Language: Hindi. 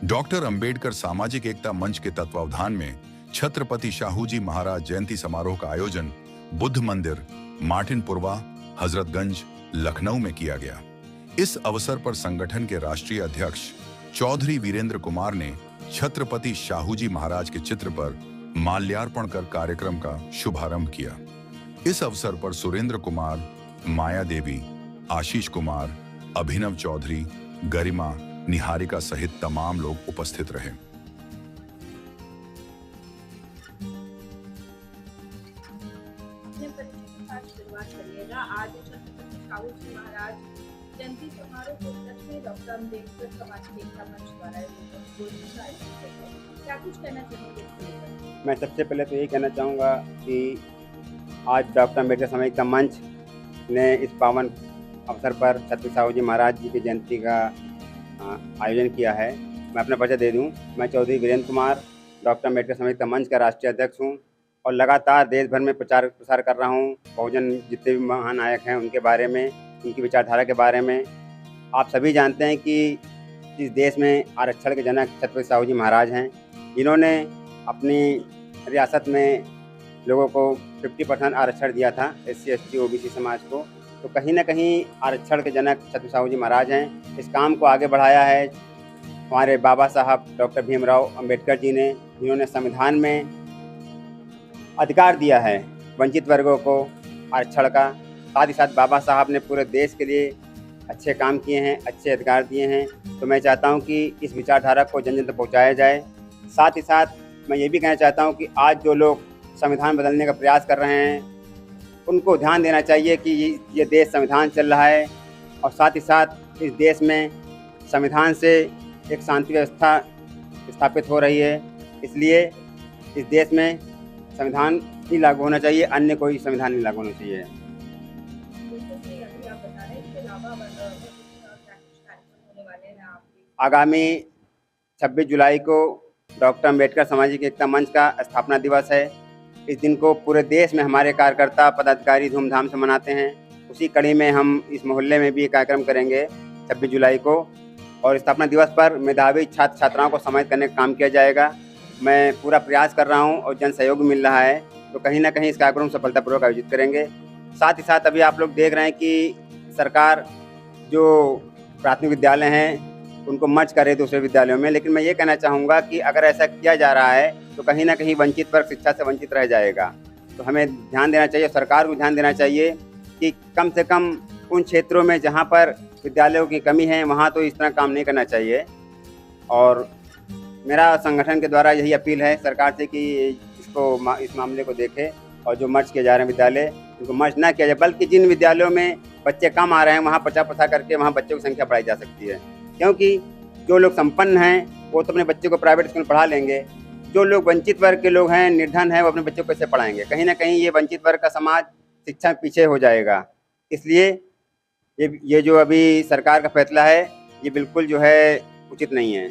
डॉक्टर अंबेडकर सामाजिक एकता मंच के तत्वावधान में छत्रपति शाहूजी महाराज जयंती समारोह का आयोजन बुद्ध मंदिर, मार्टिनपुरवा, हजरतगंज, लखनऊ में किया गया। इस अवसर पर संगठन के राष्ट्रीय अध्यक्ष चौधरी वीरेंद्र कुमार ने छत्रपति शाहूजी महाराज के चित्र पर माल्यार्पण कर कार्यक्रम का शुभारंभ किया। इस अवसर पर सुरेंद्र कुमार, माया देवी, आशीष कुमार, अभिनव चौधरी, गरिमा, निहारिका सहित तमाम लोग उपस्थित रहे। अपने परिचय के साथ शुरुआत करिएगा। आज छत्रपति शाहूजी महाराज जयंती समारोह को उपलक्ष्य में डॉक्टर अम्बेडकर सामाजिक एकता मंच द्वारा क्या कुछ कहना चाहेंगे? मैं सबसे पहले तो यही कहना चाहूँगा कि आज डॉक्टर अम्बेडकर सामाजिक एकता मंच ने इस पावन अवसर पर छत्रपति शाहूजी महाराज जी की जयंती का आयोजन किया है। मैं अपना परिचय दे दूं। मैं चौधरी वीरेंद्र कुमार डॉक्टर अम्बेडकर सामाजिक एकता मंच का राष्ट्रीय अध्यक्ष हूं और लगातार देश भर में प्रचार प्रसार कर रहा हूं। बहुजन जितने भी महान नायक हैं उनके बारे में, उनकी विचारधारा के बारे में। आप सभी जानते हैं कि इस देश में आरक्षण के जनक छत्रपति शाहूजी महाराज हैं। इन्होंने अपनी रियासत में लोगों को 50% आरक्षण दिया था, SC ST OBC समाज को। तो कहीं ना कहीं आरक्षण के जनक छत्रपति शाहूजी महाराज हैं। इस काम को आगे बढ़ाया है हमारे बाबा साहब डॉक्टर भीमराव अंबेडकर जी ने, जिन्होंने संविधान में अधिकार दिया है वंचित वर्गों को आरक्षण का। साथ ही साथ बाबा साहब ने पूरे देश के लिए अच्छे काम किए हैं, अच्छे अधिकार दिए हैं। तो मैं चाहता हूं कि इस विचारधारा को जन जन तक पहुँचाया जाए। साथ ही साथ मैं ये भी कहना चाहता हूं कि आज जो लोग संविधान बदलने का प्रयास कर रहे हैं उनको ध्यान देना चाहिए कि ये देश संविधान चल रहा है और साथ ही साथ इस देश में संविधान से एक शांति व्यवस्था स्थापित हो रही है। इसलिए इस देश में संविधान ही लागू होना चाहिए, अन्य कोई संविधान नहीं लागू होना चाहिए। आगामी 26 जुलाई को डॉक्टर अम्बेडकर सामाजिक एकता मंच का स्थापना दिवस है। इस दिन को पूरे देश में हमारे कार्यकर्ता पदाधिकारी धूमधाम से मनाते हैं। उसी कड़ी में हम इस मोहल्ले में भी एक कार्यक्रम करेंगे 26 जुलाई को और स्थापना दिवस पर मेधावी छात्र छात्राओं को सम्मानित करने का काम किया जाएगा। मैं पूरा प्रयास कर रहा हूं और जन सहयोग मिल रहा है, तो कहीं ना कहीं इस कार्यक्रम सफलतापूर्वक आयोजित करेंगे। साथ ही साथ अभी आप लोग देख रहे हैं कि सरकार जो प्राथमिक विद्यालय हैं उनको मर्ज करे दूसरे विद्यालयों में, लेकिन मैं ये कहना चाहूँगा कि अगर ऐसा किया जा रहा है तो कहीं ना कहीं वंचित वर्ग शिक्षा से वंचित रह जाएगा। तो हमें ध्यान देना चाहिए, सरकार को ध्यान देना चाहिए कि कम से कम उन क्षेत्रों में जहाँ पर विद्यालयों की कमी है वहाँ तो इस तरह काम नहीं करना चाहिए। और मेरा संगठन के द्वारा यही अपील है सरकार से कि इस मामले को देखे और जो मर्ज किए जा रहे हैं विद्यालय उनको मर्ज ना किया जाए, बल्कि जिन विद्यालयों में बच्चे कम आ रहे हैं वहाँ प्रचार प्रसार करके वहाँ बच्चों की संख्या बढ़ाई जा सकती है। क्योंकि जो लोग संपन्न हैं वो तो अपने बच्चे को प्राइवेट स्कूल में पढ़ा लेंगे, जो लोग वंचित वर्ग के लोग हैं, निर्धन हैं, वो अपने बच्चों को कैसे पढ़ाएंगे? कहीं ना कहीं ये वंचित वर्ग का समाज शिक्षा में पीछे हो जाएगा। इसलिए ये जो अभी सरकार का फैसला है ये बिल्कुल जो है उचित नहीं है।